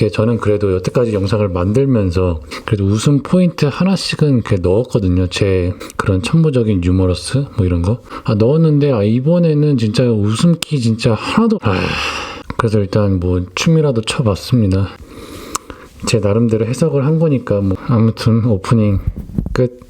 이렇게 저는 그래도 여태까지 영상을 만들면서 그래도 웃음 포인트 하나씩은 이렇게 넣었거든요. 제 그런 천부적인 유머러스 뭐 이런 거 넣었는데 이번에는 진짜 웃음기 진짜 하나도 그래서 일단 뭐 춤이라도 춰봤습니다. 제 나름대로 해석을 한 거니까 뭐 아무튼 오프닝 끝.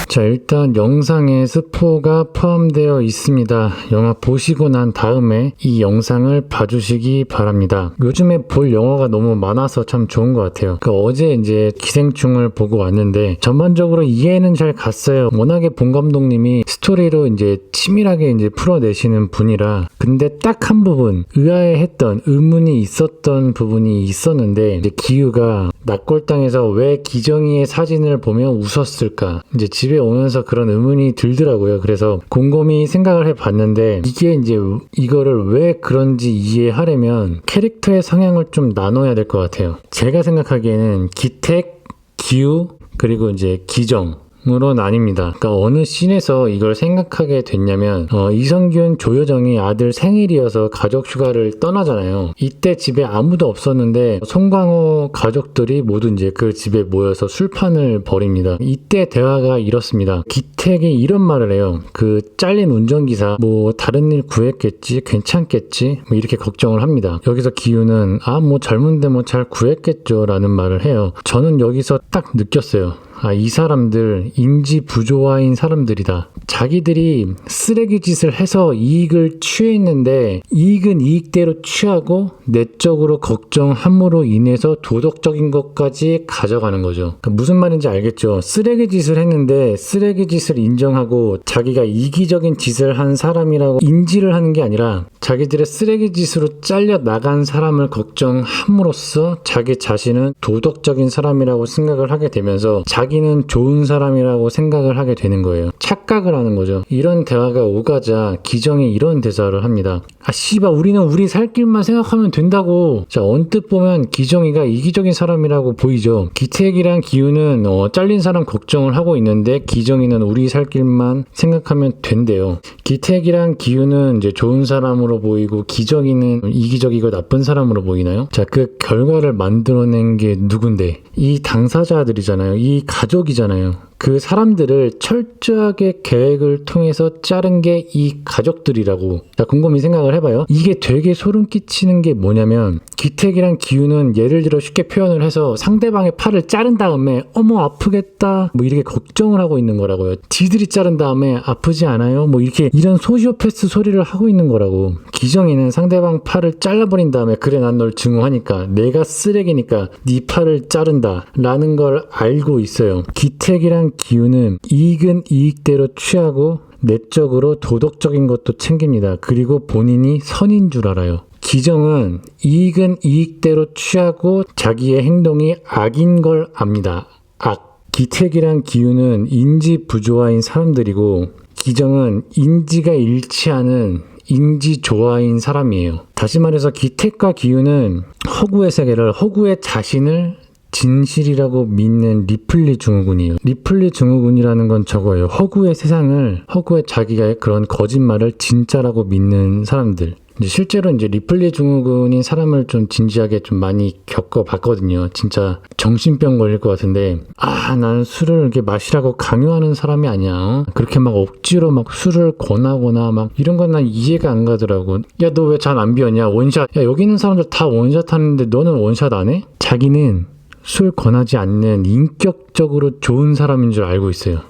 자, 일단 영상에 스포가 포함되어 있습니다. 영화 보시고 난 다음에 이 영상을 봐주시기 바랍니다. 요즘에 볼 영화가 너무 많아서 참 좋은 것 같아요. 어제 이제 기생충을 보고 왔는데 전반적으로 이해는 잘 갔어요. 워낙에 본 감독님이 스토리로 이제 치밀하게 이제 풀어내시는 분이라. 근데 딱 한 부분 의아해했던 의문이 있었던 부분이 있었는데 이제 기우가 낙골당에서 왜 기정이의 사진을 보면 웃었을까? 이제 집에 오면서 그런 의문이 들더라고요. 그래서 곰곰이 생각을 해봤는데 이게 이제 이거를 왜 그런지 이해하려면 캐릭터의 성향을 좀 나눠야 될 것 같아요. 제가 생각하기에는 기택, 기우, 그리고 이제 기정 으로 나뉩니다. 그러니까 어느 씬에서 이걸 생각하게 됐냐면 이성균, 조효정이 아들 생일이어서 가족 휴가를 떠나잖아요. 이때 집에 아무도 없었는데 송강호 가족들이 모두 이제 그 집에 모여서 술판을 벌입니다. 이때 대화가 이렇습니다. 기택이 이런 말을 해요. 그 잘린 운전기사 뭐 다른 일 구했겠지, 괜찮겠지 뭐 이렇게 걱정을 합니다. 여기서 기우는 뭐 젊은데 뭐 잘 구했겠죠 라는 말을 해요. 저는 여기서 딱 느꼈어요. 이 사람들 인지 부조화인 사람들이다. 자기들이 쓰레기 짓을 해서 이익을 취했는데 이익은 이익대로 취하고 내적으로 걱정함으로 인해서 도덕적인 것까지 가져가는 거죠. 그러니까 무슨 말인지 알겠죠? 쓰레기 짓을 했는데 쓰레기 짓을 인정하고 자기가 이기적인 짓을 한 사람이라고 인지를 하는 게 아니라 자기들의 쓰레기 짓으로 잘려 나간 사람을 걱정함으로써 자기 자신은 도덕적인 사람이라고 생각을 하게 되면서 자기는 좋은 사람이라고 생각을 하게 되는 거예요. 착각을 하는 거죠. 이런 대화가 오가자 기정이 이런 대사를 합니다. 씨발 우리는 우리 살 길만 생각하면 된다고. 자, 언뜻 보면 기정이가 이기적인 사람이라고 보이죠. 기택이랑 기우는 잘린 사람 걱정을 하고 있는데 기정이는 우리 살 길만 생각하면 된대요. 기택이랑 기우는 이제 좋은 사람으로 보이고 기정이는 이기적이고 나쁜 사람으로 보이나요? 자, 그 결과를 만들어낸 게 누군데? 이 당사자들이잖아요. 이 가족이잖아요. 그 사람들을 철저하게 계획을 통해서 자른 게 이 가족들이라고. 자, 곰곰이 생각을 해봐요. 이게 되게 소름 끼치는 게 뭐냐면 기택이랑 기우는 예를 들어 쉽게 표현을 해서 상대방의 팔을 자른 다음에 어머 아프겠다 뭐 이렇게 걱정을 하고 있는 거라고요. 지들이 자른 다음에 아프지 않아요? 뭐 이렇게 이런 소시오패스 소리를 하고 있는 거라고. 기정이는 상대방 팔을 잘라버린 다음에 그래 난 널 증오하니까 내가 쓰레기니까 네 팔을 자른다 라는 걸 알고 있어요. 기택이랑 기우는 이익은 이익대로 취하고 내적으로 도덕적인 것도 챙깁니다. 그리고 본인이 선인 줄 알아요. 기정은 이익은 이익대로 취하고 자기의 행동이 악인 걸 압니다. 악. 기택이랑 기우는 인지 부조화인 사람들이고 기정은 인지가 일치하는 인지조화인 사람이에요. 다시 말해서 기택과 기우는 허구의 세계를, 허구의 자신을 진실이라고 믿는 리플리 증후군이에요. 리플리 증후군이라는 건 저거예요. 허구의 세상을, 허구의 자기가 그런 거짓말을 진짜라고 믿는 사람들. 실제로 이제 리플리 증후군인 사람을 좀 진지하게 좀 많이 겪어봤거든요. 진짜 정신병 걸릴 것 같은데 나는 술을 이렇게 마시라고 강요하는 사람이 아니야. 그렇게 막 억지로 막 술을 권하거나 막 이런 건 난 이해가 안 가더라고. 야, 너 왜 잔 안 비웠냐? 원샷. 야, 여기 있는 사람들 다 원샷 하는데 너는 원샷 안 해? 자기는 술 권하지 않는 인격적으로 좋은 사람인 줄 알고 있어요.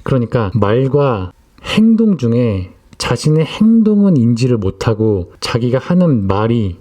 그러니까 말과 행동 중에 자신의 행동은 인지를 못하고 자기가 하는 말이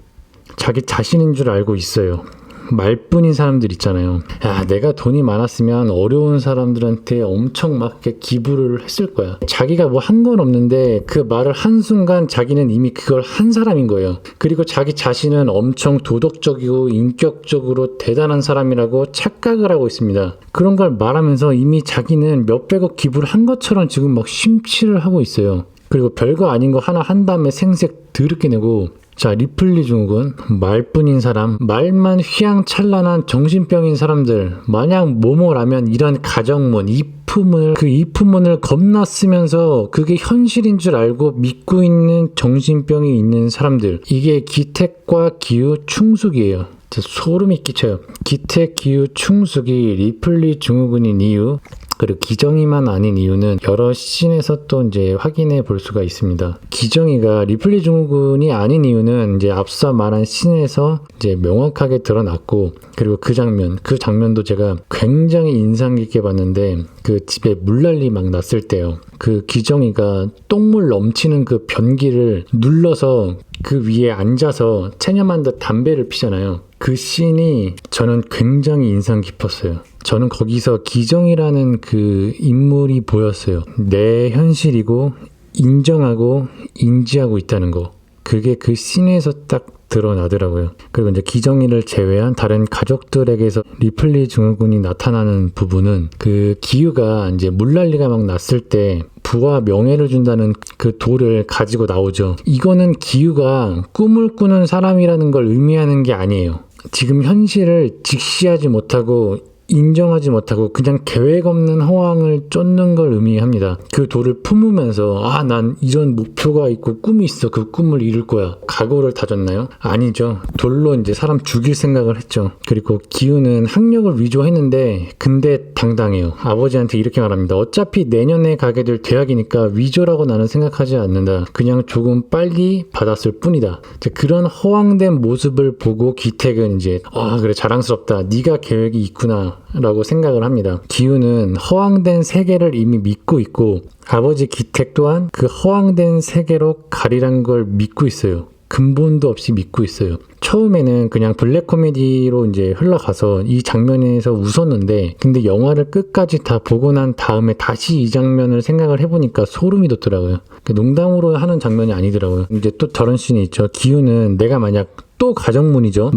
자기 자신인 줄 알고 있어요. 말뿐인 사람들 있잖아요. 야, 내가 돈이 많았으면 어려운 사람들한테 엄청 막 이렇게 기부를 했을 거야. 자기가 뭐 한 건 없는데 그 말을 한순간 자기는 이미 그걸 한 사람인 거예요. 그리고 자기 자신은 엄청 도덕적이고 인격적으로 대단한 사람이라고 착각을 하고 있습니다. 그런 걸 말하면서 이미 자기는 몇백억 기부를 한 것처럼 지금 막 심취를 하고 있어요. 그리고 별거 아닌 거 하나 한 다음에 생색 더럽게 내고 자, 리플리 증후군, 말뿐인 사람, 말만 휘황찬란한 정신병인 사람들, 만약 뭐뭐라면 이런 가정문, 이프문을 겁나 쓰면서 그게 현실인 줄 알고 믿고 있는 정신병이 있는 사람들, 이게 기택과 기후 충숙이에요. 소름이 끼쳐요. 기택, 기후 충숙이 리플리 증후군인 이유, 그리고 기정이만 아닌 이유는 여러 시즌에서 또 이제 확인해 볼 수가 있습니다. 기정이가 리플리 증후군이 아닌 이유는 이제 앞서 말한 시즌에서 이제 명확하게 드러났고, 그리고 그 장면도 제가 굉장히 인상 깊게 봤는데, 그 집에 물난리 막 났을 때요. 그 기정이가 똥물 넘치는 그 변기를 눌러서 그 위에 앉아서 체념한 듯 담배를 피잖아요. 그 씬이 저는 굉장히 인상 깊었어요. 저는 거기서 기정이라는 그 인물이 보였어요. 내 현실이고 인정하고 인지하고 있다는 거. 그게 그 씬에서 딱 드러나더라고요. 그리고 이제 기정이를 제외한 다른 가족들에게서 리플리 증후군이 나타나는 부분은 그 기우가 이제 물난리가 막 났을 때 부와 명예를 준다는 그 돌을 가지고 나오죠. 이거는 기우가 꿈을 꾸는 사람이라는 걸 의미하는 게 아니에요. 지금 현실을 직시하지 못하고 인정하지 못하고 그냥 계획 없는 허황을 쫓는 걸 의미합니다. 그 돌을 품으면서 난 이런 목표가 있고 꿈이 있어. 그 꿈을 이룰 거야. 각오를 다졌나요? 아니죠. 돌로 이제 사람 죽일 생각을 했죠. 그리고 기우는 학력을 위조했는데 근데 당당해요. 아버지한테 이렇게 말합니다. 어차피 내년에 가게 될 대학이니까 위조라고 나는 생각하지 않는다. 그냥 조금 빨리 받았을 뿐이다. 그런 허황된 모습을 보고 기택은 이제 그래 자랑스럽다. 네가 계획이 있구나. 라고 생각을 합니다. 기우는 허황된 세계를 이미 믿고 있고 아버지 기택 또한 그 허황된 세계로 가리란 걸 믿고 있어요. 근본도 없이 믿고 있어요. 처음에는 그냥 블랙 코미디로 이제 흘러가서 이 장면에서 웃었는데 근데 영화를 끝까지 다 보고 난 다음에 다시 이 장면을 생각을 해보니까 소름이 돋더라고요. 농담으로 하는 장면이 아니더라고요. 이제 또 저런 씬이 있죠. 기우는 내가 만약 또 가정문이죠.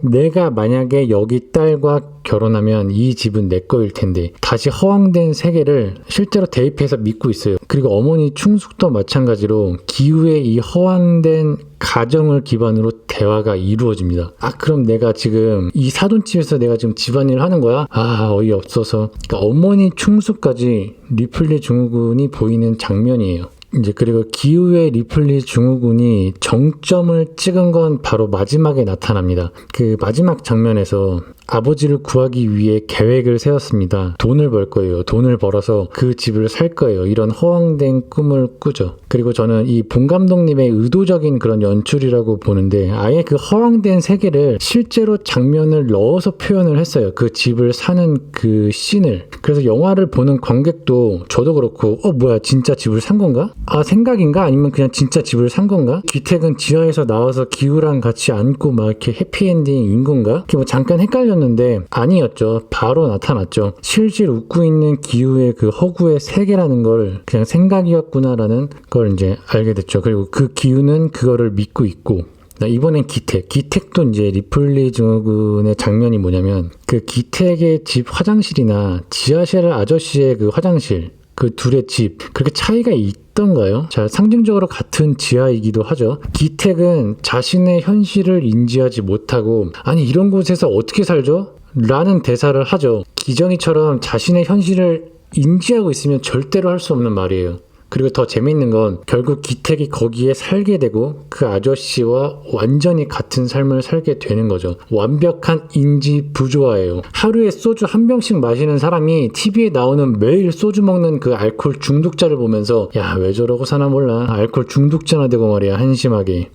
내가 만약에 여기 딸과 결혼하면 이 집은 내 거일 텐데 다시 허황된 세계를 실제로 대입해서 믿고 있어요. 그리고 어머니 충숙도 마찬가지로 기우의 이 허황된 가정을 기반으로 대화가 이루어집니다. 그럼 내가 지금 이 사돈집에서 내가 지금 집안일 하는 거야? 어이없어서. 그러니까 어머니 충숙까지 리플리 증후군이 보이는 장면이에요. 이제 그리고 기우의 리플리 증후군이 정점을 찍은 건 바로 마지막에 나타납니다. 그 마지막 장면에서 아버지를 구하기 위해 계획을 세웠습니다. 돈을 벌 거예요. 돈을 벌어서 그 집을 살 거예요. 이런 허황된 꿈을 꾸죠. 그리고 저는 이 본 감독님의 의도적인 그런 연출이라고 보는데 아예 그 허황된 세계를 실제로 장면을 넣어서 표현을 했어요. 그 집을 사는 그 씬을. 그래서 영화를 보는 관객도 저도 그렇고 뭐야 진짜 집을 산 건가? 생각인가? 아니면 그냥 진짜 집을 산 건가? 기택은 지하에서 나와서 기우랑 같이 앉고 막 이렇게 해피엔딩인 건가? 이렇게 잠깐 헷갈렸는데 아니었죠. 바로 나타났죠. 실실 웃고 있는 기우의 그 허구의 세계라는 걸 그냥 생각이었구나라는 걸 이제 알게 됐죠. 그리고 그 기우는 그거를 믿고 있고 이번엔 기택도 이제 리플리 증후군의 장면이 뭐냐면 그 기택의 집 화장실이나 지하실 아저씨의 그 화장실 그 둘의 집 그렇게 차이가 있던가요? 자, 상징적으로 같은 지하이기도 하죠. 기택은 자신의 현실을 인지하지 못하고 이런 곳에서 어떻게 살죠? 라는 대사를 하죠. 기정이처럼 자신의 현실을 인지하고 있으면 절대로 할 수 없는 말이에요. 그리고 더 재밌는 건 결국 기택이 거기에 살게 되고 그 아저씨와 완전히 같은 삶을 살게 되는 거죠. 완벽한 인지 부조화예요. 하루에 소주 한 병씩 마시는 사람이 TV에 나오는 매일 소주 먹는 그 알코올 중독자를 보면서 왜 저러고 사나 몰라. 알코올 중독자나 되고 말이야. 한심하게.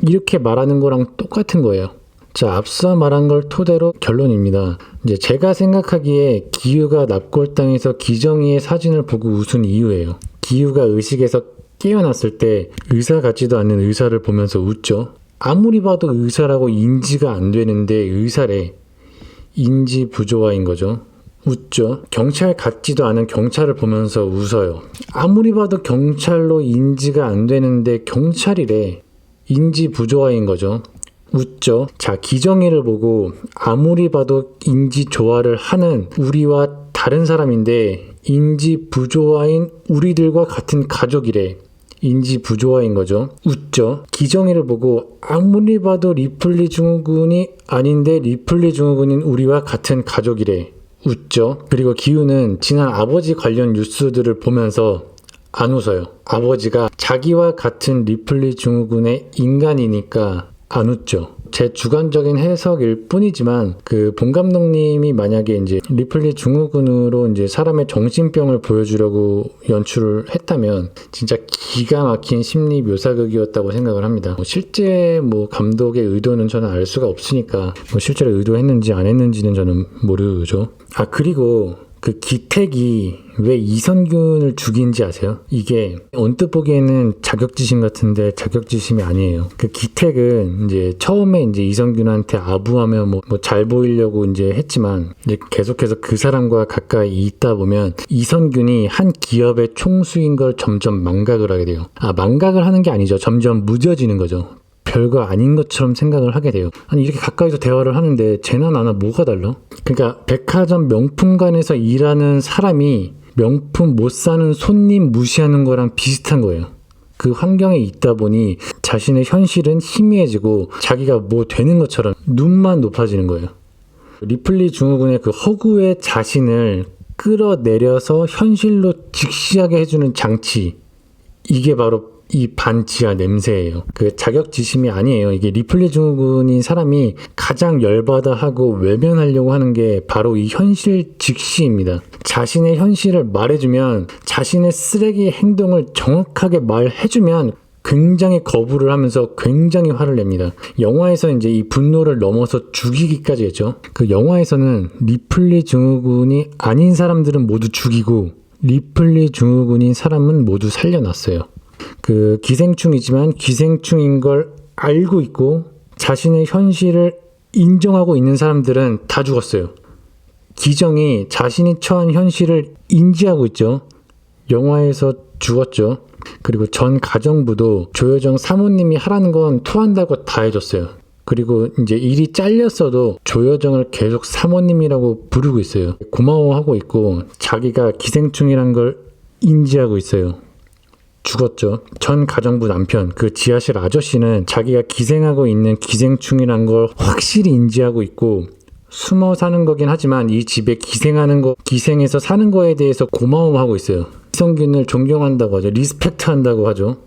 이렇게 말하는 거랑 똑같은 거예요. 자, 앞서 말한 걸 토대로 결론입니다. 이제 제가 생각하기에 기우가 납골당에서 기정이의 사진을 보고 웃은 이유예요. 기우가 의식에서 깨어났을 때 의사 같지도 않은 의사를 보면서 웃죠. 아무리 봐도 의사라고 인지가 안 되는데 의사래. 인지 부조화인 거죠. 웃죠. 경찰 같지도 않은 경찰을 보면서 웃어요. 아무리 봐도 경찰로 인지가 안 되는데 경찰이래. 인지 부조화인 거죠. 웃죠. 자, 기정이를 보고 아무리 봐도 인지 조화를 하는 우리와 다른 사람인데 인지 부조화인 우리들과 같은 가족이래. 인지 부조화인 거죠. 웃죠. 기정이를 보고 아무리 봐도 리플리 증후군이 아닌데 리플리 증후군인 우리와 같은 가족이래. 웃죠. 그리고 기우는 지난 아버지 관련 뉴스들을 보면서 안 웃어요. 아버지가 자기와 같은 리플리 증후군의 인간이니까 안 웃죠. 제 주관적인 해석일 뿐이지만 그 본 감독님이 만약에 이제 리플리 증후군으로 이제 사람의 정신병을 보여주려고 연출을 했다면 진짜 기가 막힌 심리 묘사극이었다고 생각을 합니다. 실제 감독의 의도는 저는 알 수가 없으니까 실제로 의도했는지 안 했는지는 저는 모르죠. 그리고 그 기택이 왜 이선균을 죽인지 아세요? 이게 언뜻 보기에는 자격지심 같은데 자격지심이 아니에요. 그 기택은 이제 처음에 이제 이선균한테 아부하며 잘 보이려고 이제 했지만 이제 계속해서 그 사람과 가까이 있다 보면 이선균이 한 기업의 총수인 걸 점점 망각을 하게 돼요. 망각을 하는 게 아니죠. 점점 무뎌지는 거죠. 별거 아닌 것처럼 생각을 하게 돼요. 아니 이렇게 가까이서 대화를 하는데 쟤나 나나 뭐가 달라? 그러니까 백화점 명품관에서 일하는 사람이 명품 못 사는 손님 무시하는 거랑 비슷한 거예요. 그 환경에 있다 보니 자신의 현실은 희미해지고 자기가 뭐 되는 것처럼 눈만 높아지는 거예요. 리플리 증후군의 그 허구의 자신을 끌어내려서 현실로 직시하게 해주는 장치, 이게 바로 이 반지하 냄새예요. 그 자격지심이 아니에요. 이게 리플리 증후군인 사람이 가장 열받아 하고 외면하려고 하는 게 바로 이 현실 직시입니다. 자신의 현실을 말해주면, 자신의 쓰레기 행동을 정확하게 말해주면 굉장히 거부를 하면서 굉장히 화를 냅니다. 영화에서 이제 이 분노를 넘어서 죽이기까지 했죠. 그 영화에서는 리플리 증후군이 아닌 사람들은 모두 죽이고 리플리 증후군인 사람은 모두 살려놨어요. 그 기생충이지만 기생충인 걸 알고 있고 자신의 현실을 인정하고 있는 사람들은 다 죽었어요. 기정이 자신이 처한 현실을 인지하고 있죠. 영화에서 죽었죠. 그리고 전 가정부도 조여정 사모님이 하라는 건 토한다고 다 해줬어요. 그리고 이제 일이 잘렸어도 조여정을 계속 사모님이라고 부르고 있어요. 고마워하고 있고 자기가 기생충이란 걸 인지하고 있어요. 죽었죠. 전 가정부 남편, 그 지하실 아저씨는 자기가 기생하고 있는 기생충이란 걸 확실히 인지하고 있고 숨어 사는 거긴 하지만 이 집에 기생해서 사는 거에 대해서 고마워하고 있어요. 이성균을 존경한다고 하죠. 리스펙트 한다고 하죠.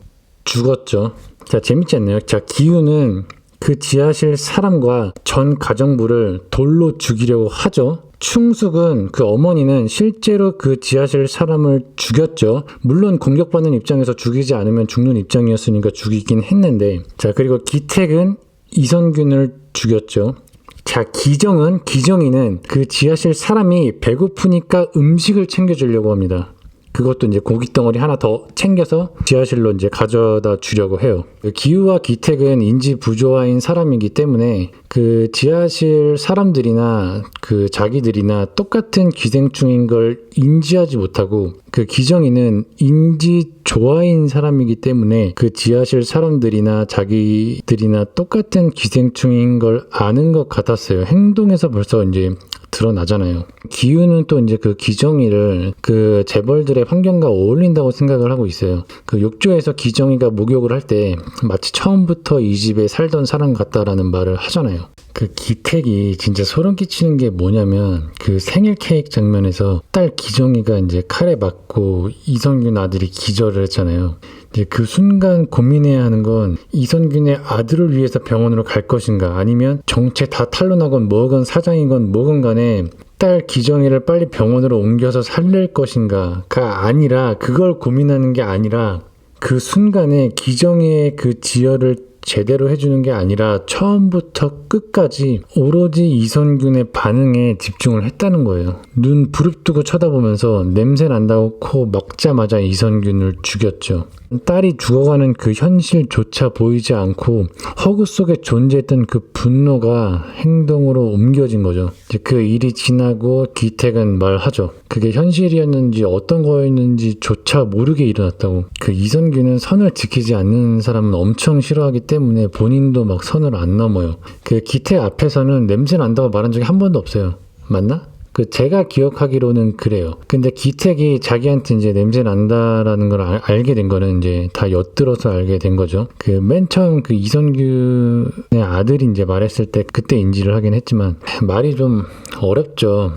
죽었죠. 자, 재밌지 않나요? 자, 기우는 그 지하실 사람과 전 가정부를 돌로 죽이려고 하죠. 충숙은 그 어머니는 실제로 그 지하실 사람을 죽였죠. 물론 공격받는 입장에서 죽이지 않으면 죽는 입장이었으니까 죽이긴 했는데, 자, 그리고 기택은 이선균을 죽였죠. 자, 기정이는 그 지하실 사람이 배고프니까 음식을 챙겨주려고 합니다. 그것도 이제 고기 덩어리 하나 더 챙겨서 지하실로 이제 가져다 주려고 해요. 기우와 기택은 인지 부조화인 사람이기 때문에 그 지하실 사람들이나 그 자기들이나 똑같은 기생충인 걸 인지하지 못하고, 그 기정이는 인지 조화인 사람이기 때문에 그 지하실 사람들이나 자기들이나 똑같은 기생충인 걸 아는 것 같았어요. 행동에서 벌써 이제 드러나잖아요. 기우는 또 이제 그 기정이를 그 재벌들의 환경과 어울린다고 생각을 하고 있어요. 그 욕조에서 기정이가 목욕을 할 때 마치 처음부터 이 집에 살던 사람 같다라는 말을 하잖아요. 그 기택이 진짜 소름 끼치는 게 뭐냐면, 그 생일 케이크 장면에서 딸 기정이가 이제 칼에 맞고 이선균 아들이 기절을 했잖아요. 이제 그 순간 고민해야 하는 건 이선균의 아들을 위해서 병원으로 갈 것인가, 아니면 정체 다 탄로나건 뭐건 사장이건 뭐건 간에 딸 기정이를 빨리 병원으로 옮겨서 살릴 것인가가 아니라, 그걸 고민하는 게 아니라 그 순간에 기정이의 그 지혈을 제대로 해주는 게 아니라 처음부터 끝까지 오로지 이선균의 반응에 집중을 했다는 거예요. 눈 부릅뜨고 쳐다보면서 냄새 난다고 코 막자마자 이선균을 죽였죠. 딸이 죽어가는 그 현실조차 보이지 않고 허구 속에 존재했던 그 분노가 행동으로 옮겨진 거죠. 이제 그 일이 지나고 기택은 말하죠. 그게 현실이었는지 어떤 거였는지조차 모르게 일어났다고. 그 이선균은 선을 지키지 않는 사람은 엄청 싫어하기 때문에 본인도 막 선을 안 넘어요. 그 기택 앞에서는 냄새 난다고 말한 적이 한 번도 없어요. 맞나? 제가 기억하기로는 그래요. 근데 기택이 자기한테 이제 냄새 난다라는 걸 알게 된 거는 이제 다 엿들어서 알게 된 거죠. 맨 처음 이선균의 아들이 이제 말했을 때 그때 인지를 하긴 했지만 말이 좀 어렵죠.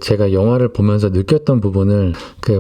제가 영화를 보면서 느꼈던 부분을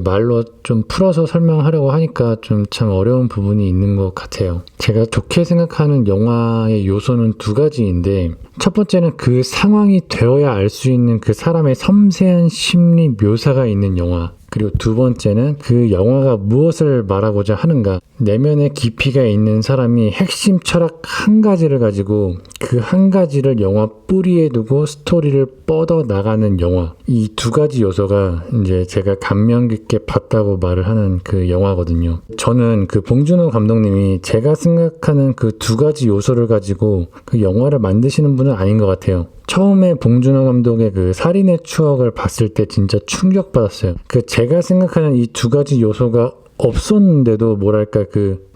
말로 좀 풀어서 설명하려고 하니까 좀 참 어려운 부분이 있는 것 같아요. 제가 좋게 생각하는 영화의 요소는 두 가지인데 첫 번째는 그 상황이 되어야 알 수 있는 그 사람의 섬세한 심리 묘사가 있는 영화. 그리고 두 번째는 그 영화가 무엇을 말하고자 하는가. 내면의 깊이가 있는 사람이 핵심 철학 한 가지를 가지고 그 한 가지를 영화 뿌리에 두고 스토리를 뻗어 나가는 영화. 이 두 가지 요소가 이제 제가 감명 깊게 봤다고 말을 하는 그 영화거든요. 저는 봉준호 감독님이 제가 생각하는 그 두 가지 요소를 가지고 그 영화를 만드시는 분은 아닌 것 같아요. 처음에 봉준호 감독의 살인의 추억을 봤을 때 진짜 충격받았어요. 제가 생각하는 이 두 가지 요소가 없었는데도 뭐랄까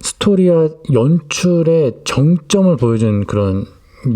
스토리와 연출의 정점을 보여준 그런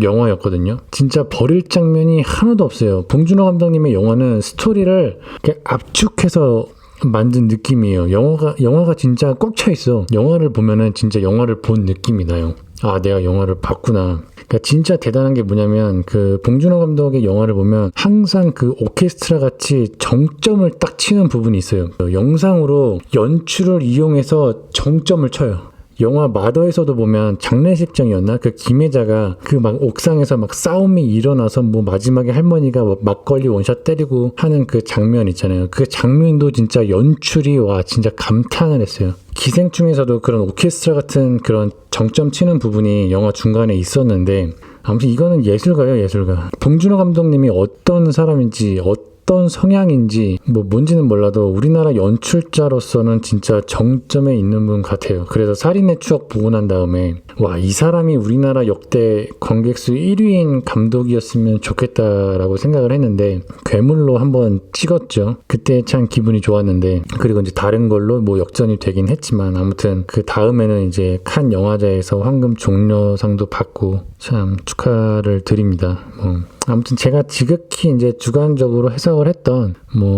영화였거든요. 진짜 버릴 장면이 하나도 없어요. 봉준호 감독님의 영화는 스토리를 이렇게 압축해서 만든 느낌이에요. 영화가 진짜 꽉 차 있어. 영화를 보면은 진짜 영화를 본 느낌이 나요. 아, 내가 영화를 봤구나. 진짜 대단한 게 뭐냐면 봉준호 감독의 영화를 보면 항상 오케스트라 같이 정점을 딱 치는 부분이 있어요. 영상으로 연출을 이용해서 정점을 쳐요. 영화 마더에서도 보면 장례식장이었나? 김혜자가 막 옥상에서 막 싸움이 일어나서 마지막에 할머니가 막걸리 원샷 때리고 하는 장면 있잖아요. 장면도 진짜 연출이 진짜 감탄을 했어요. 기생충에서도 그런 오케스트라 같은 그런 정점 치는 부분이 영화 중간에 있었는데 아무튼 이거는 예술가예요, 예술가. 봉준호 감독님이 어떤 사람인지 어떤 성향인지 뭔지는 몰라도 우리나라 연출자로서는 진짜 정점에 있는 분 같아요. 그래서 살인의 추억 보고 난 다음에 이 사람이 우리나라 역대 관객수 1위인 감독이었으면 좋겠다라고 생각을 했는데 괴물로 한번 찍었죠. 그때 참 기분이 좋았는데 그리고 이제 다른 걸로 역전이 되긴 했지만 아무튼 다음에는 이제 칸 영화제에서 황금 종려상도 받고 참 축하를 드립니다. 아무튼 제가 지극히 이제 주관적으로 해석을 했던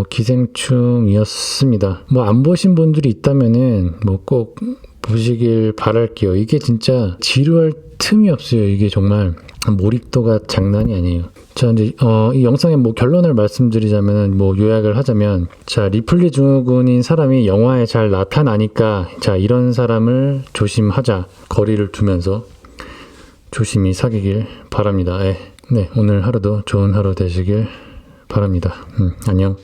기생충이었습니다. 안 보신 분들이 있다면은 꼭 보시길 바랄게요. 이게 진짜 지루할 틈이 없어요. 이게 정말 몰입도가 장난이 아니에요. 자, 이제 이 영상의 결론을 말씀드리자면 요약을 하자면 리플리 증후군인 사람이 영화에 잘 나타나니까 이런 사람을 조심하자. 거리를 두면서 조심히 사귀길 바랍니다. 네, 오늘 하루도 좋은 하루 되시길 바랍니다. 안녕.